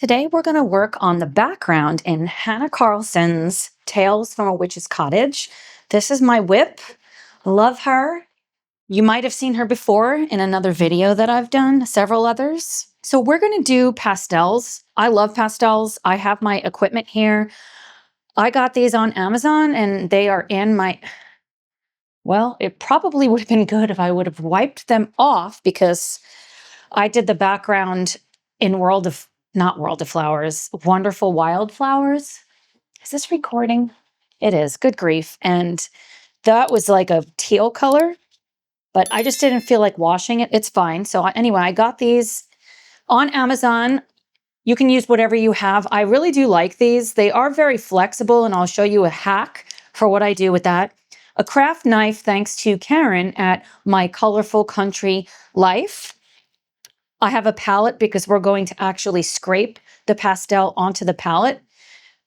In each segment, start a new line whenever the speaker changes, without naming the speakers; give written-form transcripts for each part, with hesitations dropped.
Today we're going to work on the background in Hanna Karlzon's Tales from a Witch's Cottage. This is my whip. Love her. You might have seen her before in another video that I've done, several others. So we're going to do pastels. I love pastels. I have my equipment here. I got these on Amazon and they are in my... Well, it probably would have been good if I would have wiped them off because I did the background in not World of Flowers, Wonderful Wildflowers. Is this recording? It is. Good grief. And that was like a teal color, but I just didn't feel like washing it. It's fine. So anyway, I got these on Amazon. You can use whatever you have. I really do like these. They are very flexible, and I'll show you a hack for what I do with that. A craft knife, thanks to Karen at My Colorful Country Life. I have a palette because we're going to actually scrape the pastel onto the palette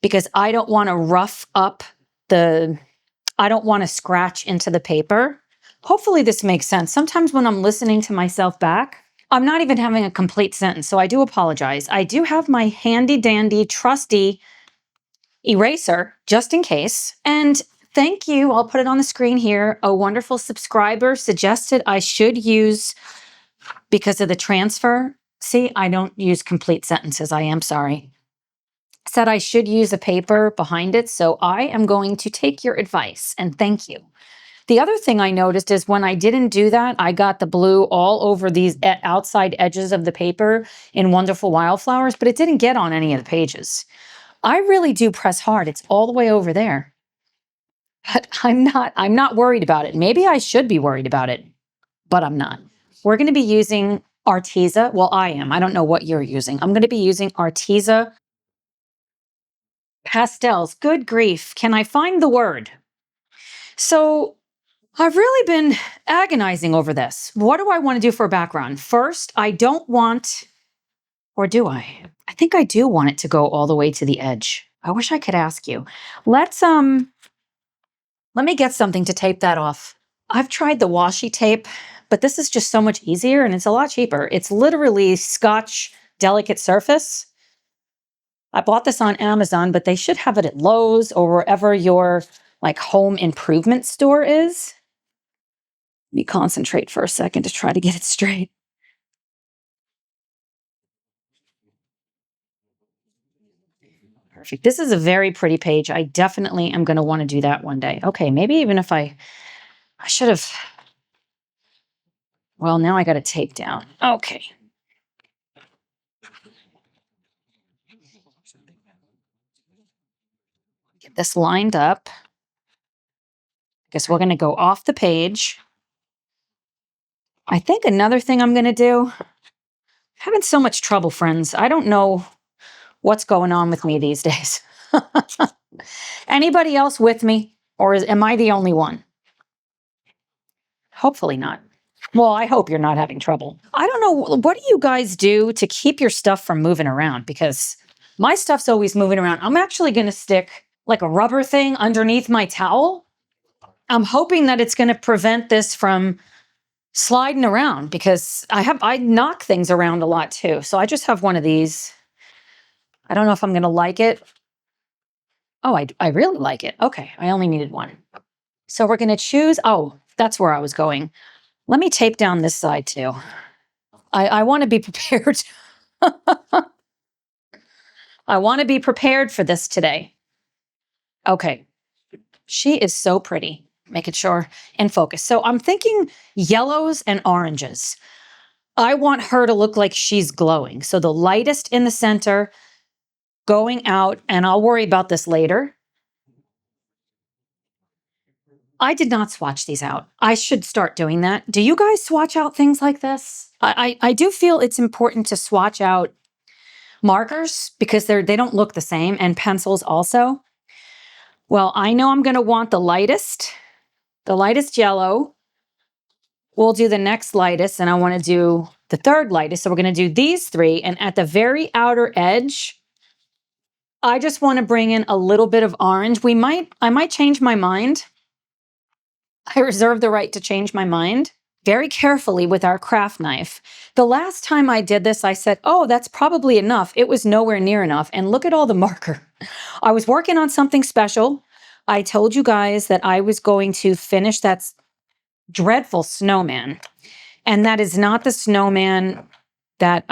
because I don't want to rough up I don't want to scratch into the paper. Hopefully this makes sense. Sometimes when I'm listening to myself back, I'm not even having a complete sentence, so I do apologize. I do have my handy dandy trusty eraser just in case. And thank you, I'll put it on the screen here. A wonderful subscriber suggested I should use, because of the transfer. See, I don't use complete sentences. I am sorry. Said I should use a paper behind it. So I am going to take your advice and thank you. The other thing I noticed is when I didn't do that, I got the blue all over these outside edges of the paper in Wonderful Wildflowers, but it didn't get on any of the pages. I really do press hard. It's all the way over there. But I'm not worried about it. Maybe I should be worried about it, but I'm not. We're going to be using Arteza. Well, I am. I don't know what you're using. I'm going to be using Arteza pastels. Good grief. Can I find the word? So I've really been agonizing over this. What do I want to do for a background? First, I don't want, or do I? I think I do want it to go all the way to the edge. I wish I could ask you. Let me get something to tape that off. I've tried the washi tape, but this is just so much easier and it's a lot cheaper. It's literally Scotch Delicate Surface. I bought this on Amazon, but they should have it at Lowe's or wherever your like home improvement store is. Let me concentrate for a second to try to get it straight. Perfect. This is a very pretty page. I definitely am going to want to do that one day. Okay, maybe even if I should have... Well, now I got to tape down. Okay. Get this lined up. Guess we're going to go off the page. I think another thing I'm going to do, having so much trouble, friends. I don't know what's going on with me these days. Anybody else with me? Or am I the only one? Hopefully not. Well, I hope you're not having trouble. I don't know. What do you guys do to keep your stuff from moving around? Because my stuff's always moving around. I'm actually going to stick like a rubber thing underneath my towel. I'm hoping that it's going to prevent this from sliding around because I knock things around a lot too. So I just have one of these. I don't know if I'm going to like it. Oh, I really like it. Okay, I only needed one. So we're going to choose. Oh, that's where I was going. Let me tape down this side too. I want to be prepared. I want to be prepared for this today. Okay. She is so pretty. Making sure and focus. So I'm thinking yellows and oranges. I want her to look like she's glowing. So the lightest in the center going out, and I'll worry about this later. I did not swatch these out. I should start doing that. Do you guys swatch out things like this? I do feel it's important to swatch out markers because they don't look the same, and pencils also. Well, I know I'm going to want the lightest yellow. We'll do the next lightest, and I want to do the third lightest. So we're going to do these three, and at the very outer edge, I just want to bring in a little bit of orange. I might change my mind. I reserve the right to change my mind. very carefully with our craft knife. The last time I did this, I said, oh, that's probably enough. It was nowhere near enough. And look at all the marker. I was working on something special. I told you guys that I was going to finish that dreadful snowman. And that is not the snowman that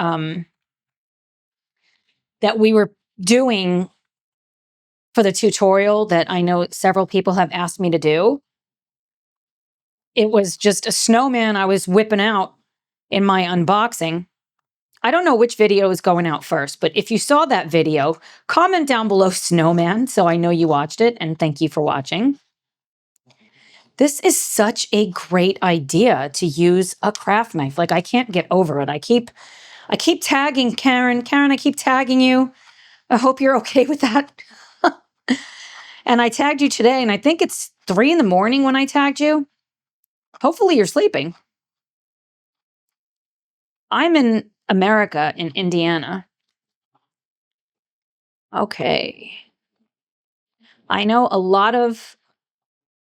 that we were doing for the tutorial that I know several people have asked me to do. It was just a snowman I was whipping out in my unboxing. I don't know which video is going out first, but if you saw that video, comment down below snowman so I know you watched it, and thank you for watching. This is such a great idea to use a craft knife. Like, I can't get over it. I keep tagging Karen. Karen, I keep tagging you. I hope you're okay with that. And I tagged you today, and I think it's 3 in the morning when I tagged you. Hopefully you're sleeping. I'm in America, in Indiana. Okay. I know a lot of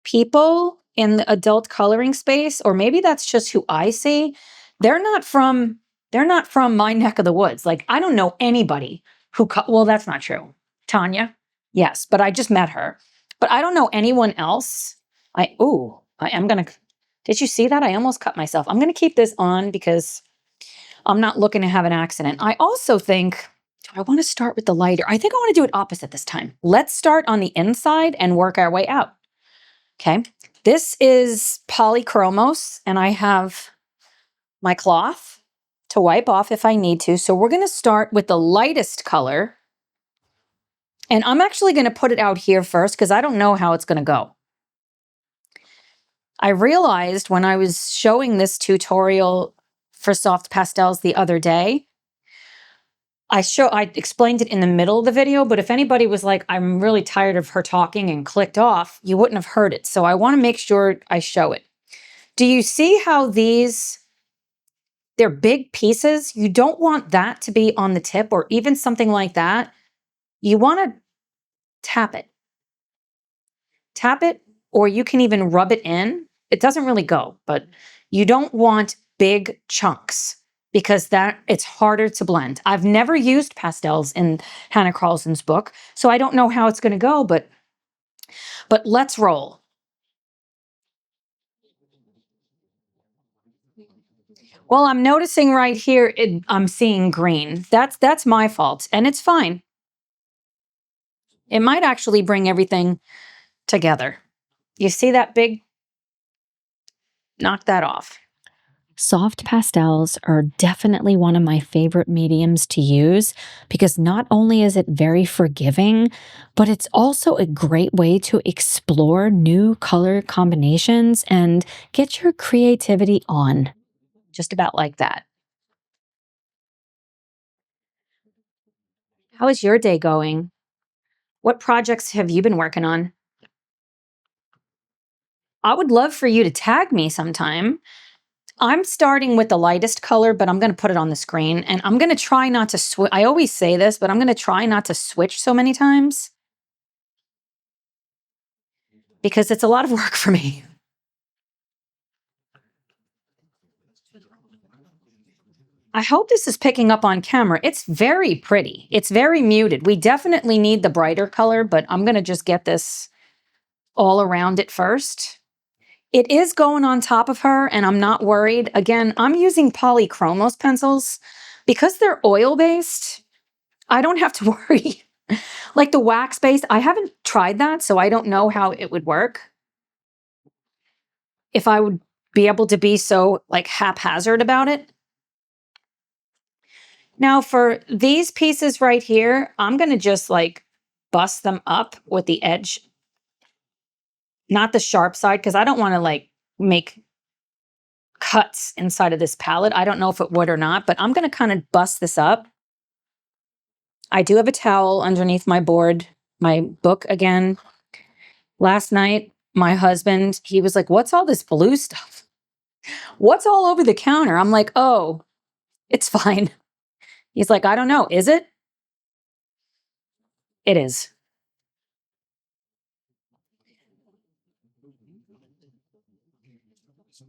people in the adult coloring space, or maybe that's just who I see. They're not from my neck of the woods. Like, I don't know anybody who well, that's not true. Tanya? Yes, but I just met her. But I don't know anyone else. I am going to Did you see that? I almost cut myself. I'm going to keep this on because I'm not looking to have an accident. I also think, do I want to start with the lighter? I think I want to do it opposite this time. Let's start on the inside and work our way out. Okay. This is polychromos, and I have my cloth to wipe off if I need to. So we're going to start with the lightest color. And I'm actually going to put it out here first because I don't know how it's going to go. I realized when I was showing this tutorial for soft pastels the other day, I explained it in the middle of the video, but if anybody was like, I'm really tired of her talking and clicked off, you wouldn't have heard it. So I want to make sure I show it. Do you see how they're big pieces? You don't want that to be on the tip or even something like that. You want to tap it. Tap it, or you can even rub it in. It doesn't really go, but you don't want big chunks because it's harder to blend. I've never used pastels in Hanna Karlzon's book, so I don't know how it's going to go, but let's roll. Well, I'm noticing right here, I'm seeing green. That's my fault, and it's fine. It might actually bring everything together. You see that big? Knock that off. Soft pastels are definitely one of my favorite mediums to use because not only is it very forgiving, but it's also a great way to explore new color combinations and get your creativity on. Just about like that. How is your day going? What projects have you been working on? I would love for you to tag me sometime. I'm starting with the lightest color, but I'm going to put it on the screen, and I'm going to try not to switch. I always say this, but I'm going to try not to switch so many times because it's a lot of work for me. I hope this is picking up on camera. It's very pretty. It's very muted. We definitely need the brighter color, but I'm going to just get this all around it first. It is going on top of her, and I'm not worried. Again, I'm using polychromos pencils. Because they're oil-based, I don't have to worry. Like the wax-based, I haven't tried that, so I don't know how it would work. If I would be able to be so like haphazard about it. Now for these pieces right here, I'm going to just like bust them up with the edge, not the sharp side, because I don't want to like make cuts inside of this palette. I don't know if it would or not, but I'm going to kind of bust this up. I do have a towel underneath my board, my book again. Last night, my husband, he was like, what's all this blue stuff? What's all over the counter? I'm like, oh, it's fine. He's like, I don't know. Is it? It is.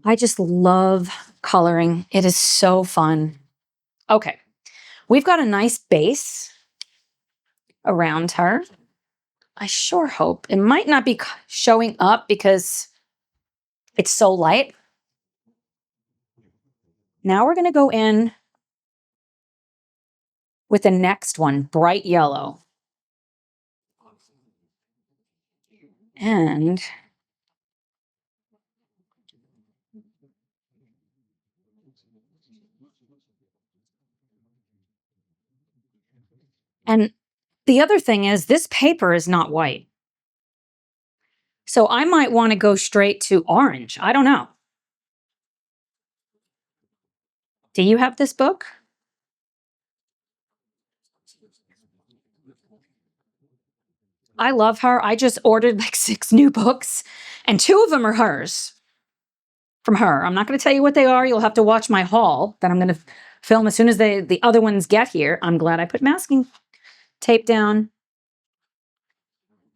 I just love coloring. It is so fun. Okay, we've got a nice base around her. I sure hope it might not be showing up because it's so light. Now we're going to go in with the next one, bright yellow. And the other thing is this paper is not white. So I might want to go straight to orange. I don't know. Do you have this book? I love her. I just ordered like 6 new books, and 2 of them are hers, from her. I'm not going to tell you what they are. You'll have to watch my haul that I'm going to film as soon as the other ones get here. I'm glad I put masking tape down.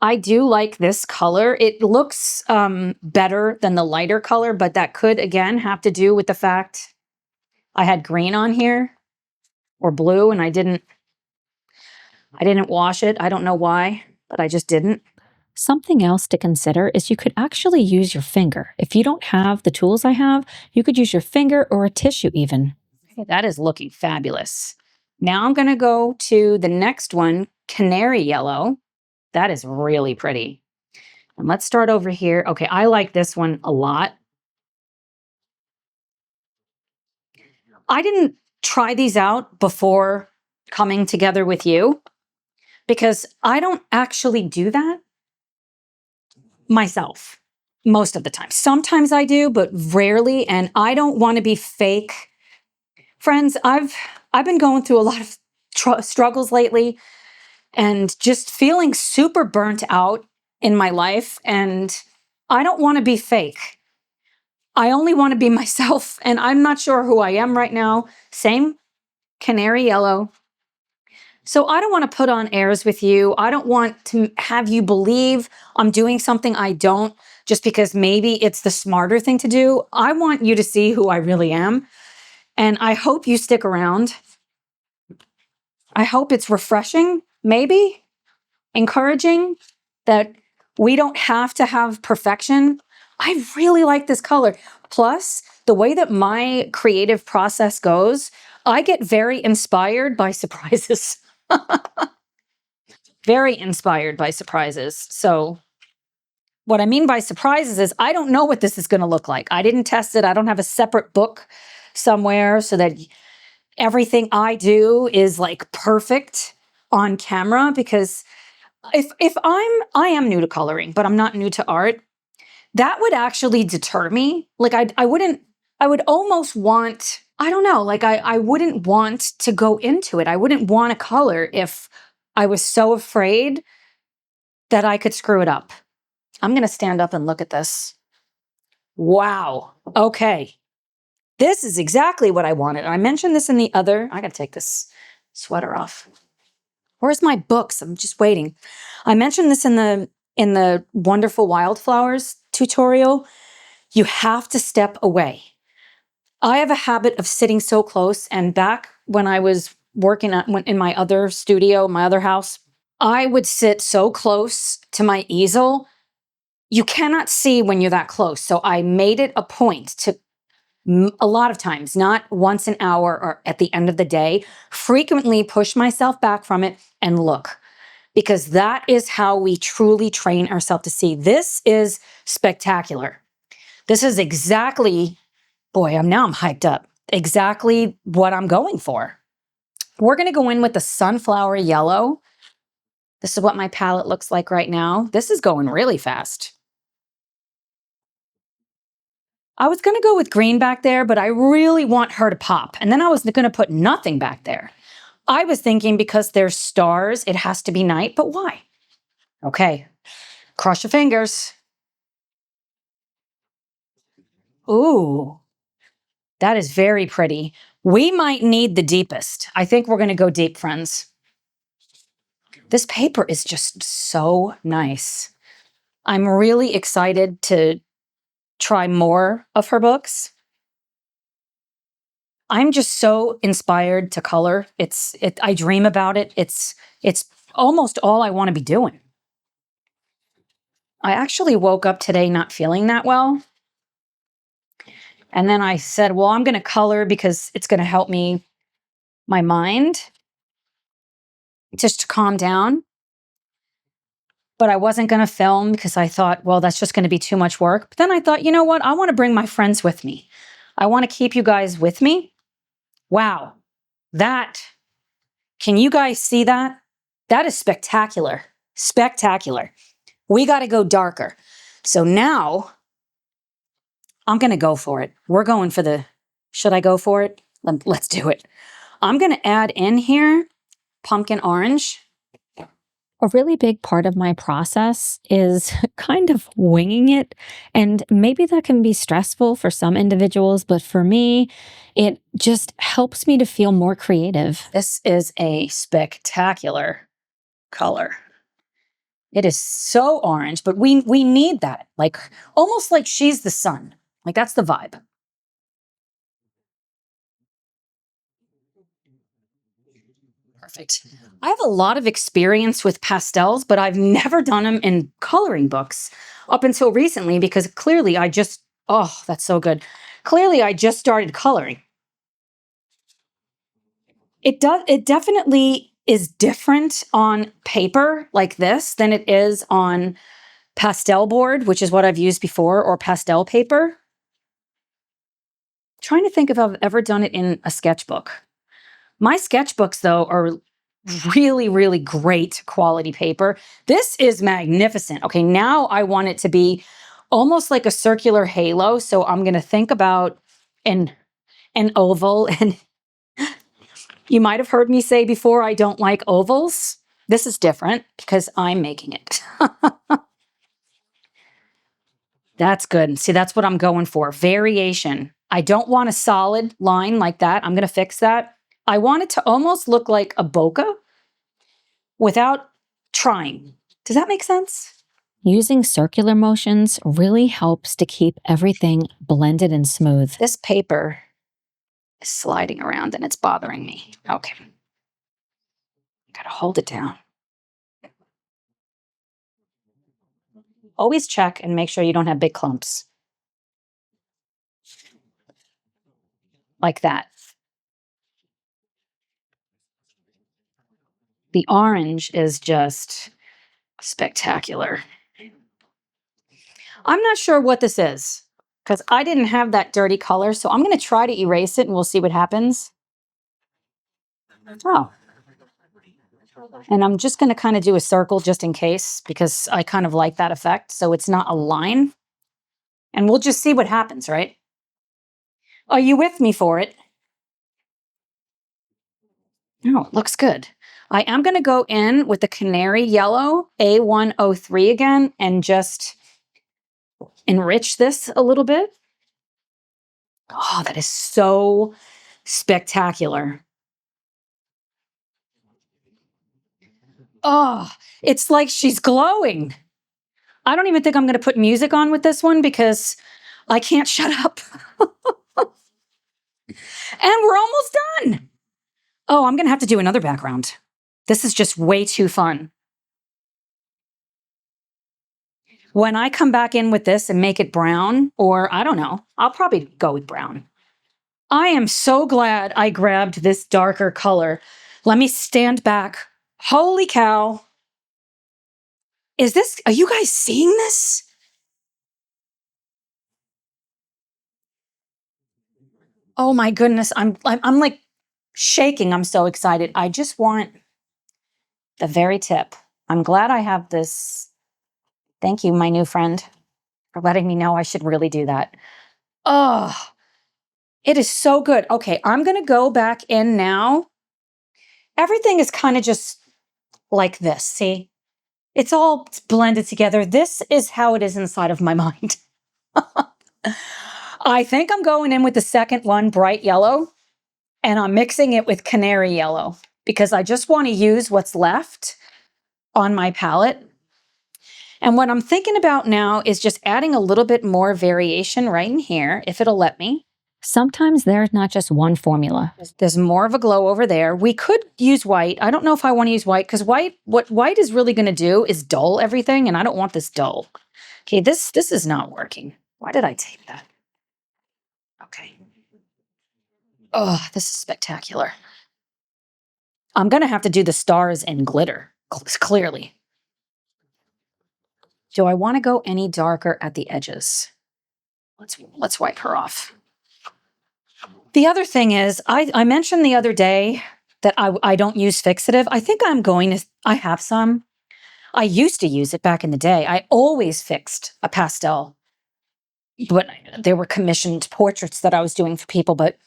I do like this color. It looks better than the lighter color, but that could, again, have to do with the fact I had green on here or blue, and I didn't wash it. I don't know why, but I just didn't. Something else to consider is you could actually use your finger. If you don't have the tools I have, you could use your finger or a tissue even. Okay, that is looking fabulous. Now I'm going to go to the next one, canary yellow. That is really pretty. And let's start over here. Okay, I like this one a lot. I didn't try these out before coming together with you because I don't actually do that myself most of the time. Sometimes I do, but rarely, and I don't want to be fake. Friends, I've been going through a lot of struggles lately and just feeling super burnt out in my life, and I don't want to be fake. I only want to be myself, and I'm not sure who I am right now. Same canary yellow. So I don't want to put on airs with you. I don't want to have you believe I'm doing something I don't just because maybe it's the smarter thing to do. I want you to see who I really am. And I hope you stick around. I hope it's refreshing, maybe encouraging, that we don't have to have perfection. I really like this color. Plus, the way that my creative process goes, I get very inspired by surprises. Very inspired by surprises. So what I mean by surprises is I don't know what this is going to look like. I didn't test it. I don't have a separate book somewhere so that everything I do is like perfect on camera, because if I am new to coloring, but I'm not new to art, that would actually deter me. Like I would almost want, I don't know, like I wouldn't want to go into it. I wouldn't want to color if I was so afraid that I could screw it up. I'm going to stand up and look at this. Wow. Okay. This is exactly what I wanted. I mentioned this in the other, I got to take this sweater off. Where's my books? I'm just waiting. I mentioned this in the Wonderful Wildflowers tutorial. You have to step away. I have a habit of sitting so close, and back when I was working in my other studio, my other house, I would sit so close to my easel. You cannot see when you're that close. So I made it a point to, a lot of times, not once an hour or at the end of the day, frequently push myself back from it and look, because that is how we truly train ourselves to see. This is spectacular. This is exactly, boy, I'm hyped up. Exactly what I'm going for. We're going to go in with the sunflower yellow. This is what my palette looks like right now. This is going really fast. I was going to go with green back there, but I really want her to pop. And then I was going to put nothing back there. I was thinking because there's stars, it has to be night, but why? Okay, cross your fingers. Ooh, that is very pretty. We might need the deepest. I think we're going to go deep, friends. This paper is just so nice. I'm really excited to try more of her books. I'm just so inspired to color. I dream about it. It's almost all I want to be doing. I actually woke up today not feeling that well. And then I said, well, I'm going to color because it's going to help my mind just to calm down. But I wasn't going to film because I thought, well, that's just going to be too much work. But then I thought, you know what? I want to bring my friends with me. I want to keep you guys with me. Wow. Can you guys see that? That is spectacular. Spectacular. We got to go darker. So now I'm going to go for it. We're going for should I go for it? Let's do it. I'm going to add in here pumpkin orange. A really big part of my process is kind of winging it. And maybe that can be stressful for some individuals, but for me, it just helps me to feel more creative. This is a spectacular color. It is so orange, but we need that. Like almost like she's the sun. Like that's the vibe. Perfect. I have a lot of experience with pastels, but I've never done them in coloring books up until recently because clearly oh, that's so good. Clearly I just started coloring. It definitely is different on paper like this than it is on pastel board, which is what I've used before, or pastel paper. Trying to think if I've ever done it in a sketchbook. My sketchbooks, though, are really, really great quality paper. This is magnificent. Okay, now I want it to be almost like a circular halo. So I'm going to think about an oval. And you might have heard me say before, I don't like ovals. This is different because I'm making it. That's good. See, that's what I'm going for. Variation. I don't want a solid line like that. I'm going to fix that. I want it to almost look like a bokeh without trying. Does that make sense? Using circular motions really helps to keep everything blended and smooth. This paper is sliding around and it's bothering me. Okay. Gotta hold it down. Always check and make sure you don't have big clumps. Like that. The orange is just spectacular. I'm not sure what this is because I didn't have that dirty color. So I'm going to try to erase it and we'll see what happens. Oh. And I'm just going to kind of do a circle just in case because I kind of like that effect. So it's not a line. And we'll just see what happens, right? Are you with me for it? Oh, it looks good. I am going to go in with the canary yellow A103 again and just enrich this a little bit. Oh, that is so spectacular. Oh, it's like she's glowing. I don't even think I'm going to put music on with this one because I can't shut up. And we're almost done. Oh, I'm going to have to do another background. This is just way too fun. When I come back in with this and make it brown, or I don't know, I'll probably go with brown. I am so glad I grabbed this darker color. Let me stand back. Holy cow. Are you guys seeing this? Oh my goodness, I'm like shaking. I'm so excited. I just want the very tip. I'm glad I have this. Thank you, my new friend, for letting me know I should really do that. Oh, it is so good. Okay, I'm going to go back in now. Everything is kind of just like this, see? It's all blended together. This is how it is inside of my mind. I think I'm going in with the second one, bright yellow, and I'm mixing it with canary yellow because I just want to use what's left on my palette. And what I'm thinking about now is just adding a little bit more variation right in here, if it'll let me. Sometimes there's not just one formula. There's more of a glow over there. We could use white. I don't know if I want to use white because what white is really going to do is dull everything, and I don't want this dull. Okay, this is not working. Why did I tape that? Okay. Oh, this is spectacular. I'm going to have to do the stars in glitter, clearly. Do I want to go any darker at the edges? Let's wipe her off. The other thing is, I mentioned the other day that I don't use fixative. I think I'm going to, I have some. I used to use it back in the day. I always fixed a pastel, but there were commissioned portraits that I was doing for people. But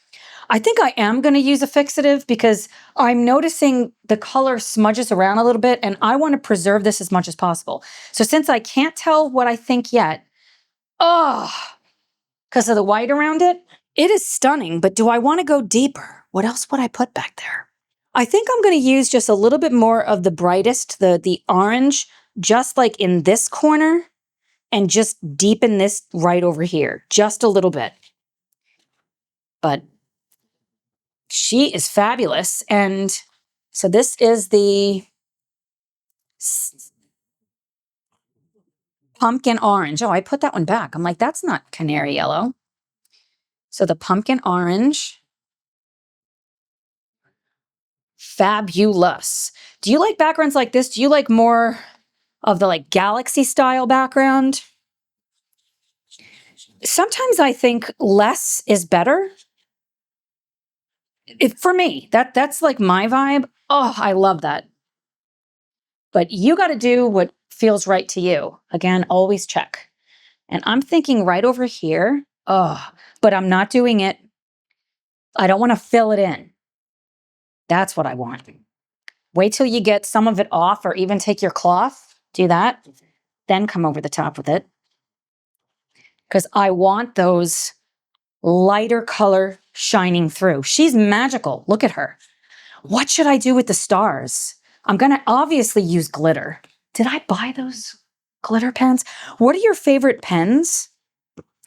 I think I am going to use a fixative because I'm noticing the color smudges around a little bit and I want to preserve this as much as possible. So since I can't tell what I think yet, because of the white around it, it is stunning, but do I want to go deeper? What else would I put back there? I think I'm going to use just a little bit more of the brightest, the orange, just like in this corner, and just deepen this right over here, just a little bit. But she is fabulous. And so this is the pumpkin orange. Oh, I put that one back. I'm like, that's not canary yellow. So the pumpkin orange. Fabulous. Do you like backgrounds like this? Do you like more of the like galaxy style background? Sometimes I think less is better. For me, that's like my vibe. Oh, I love that. But you got to do what feels right to you. Again, always check. And I'm thinking right over here. Oh, but I'm not doing it. I don't want to fill it in. That's what I want. Wait till you get some of it off, or even take your cloth, do that, then come over the top with it. Because I want those lighter color shining through. She's magical. Look at her. What should I do with the stars? I'm going to obviously use glitter. Did I buy those glitter pens? What are your favorite pens?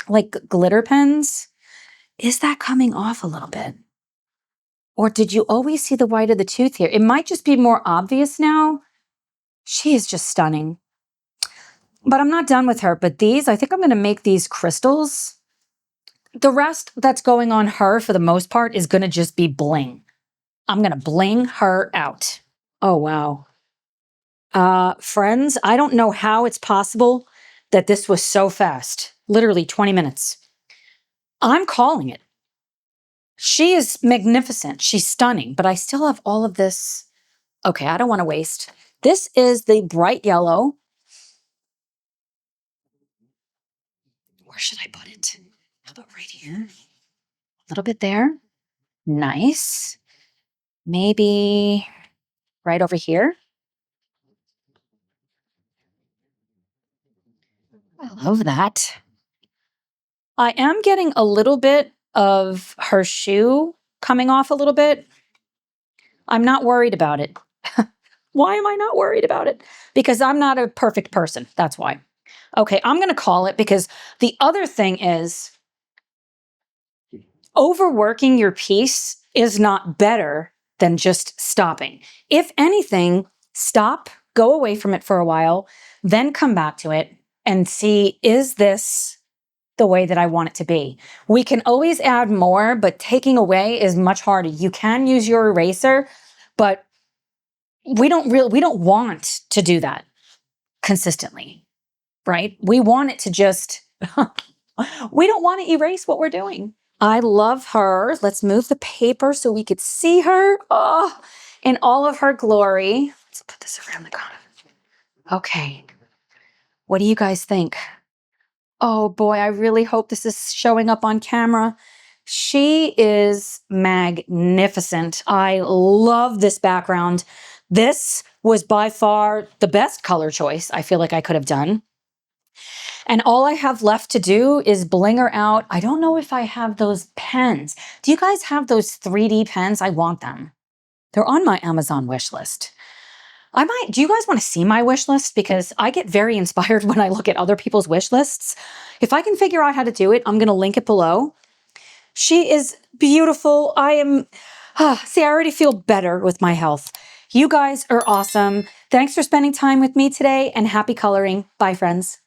Like glitter pens? Is that coming off a little bit? Or did you always see the white of the tooth here? It might just be more obvious now. She is just stunning. But I'm not done with her. But these, I think I'm going to make these crystals. The rest that's going on her, for the most part, is going to just be bling. I'm going to bling her out. Oh, wow. Friends, I don't know how it's possible that this was so fast. Literally 20 minutes. I'm calling it. She is magnificent. She's stunning, but I still have all of this. Okay, I don't want to waste. This is the bright yellow. Where should I put it? How about right here? A little bit there. Nice. Maybe right over here. I love that. I am getting a little bit of her shoe coming off a little bit. I'm not worried about it. Why am I not worried about it? Because I'm not a perfect person. That's why. Okay, I'm going to call it, because the other thing is overworking your piece is not better than just stopping. If anything, stop, go away from it for a while, then come back to it and see, is this the way that I want it to be? We can always add more, but taking away is much harder. You can use your eraser, but we don't want to do that consistently, right? We want it to just, we don't want to erase what we're doing. I love her. Let's move the paper so we could see her in all of her glory. Let's put this around the corner. Okay. What do you guys think? Oh boy, I really hope this is showing up on camera. She is magnificent. I love this background. This was by far the best color choice I feel like I could have done. And all I have left to do is bling her out. I don't know if I have those pens. Do you guys have those 3D pens? I want them. They're on my Amazon wish list. Do you guys want to see my wish list? Because I get very inspired when I look at other people's wish lists. If I can figure out how to do it, I'm going to link it below. She is beautiful. See, I already feel better with my health. You guys are awesome. Thanks for spending time with me today and happy coloring. Bye, friends.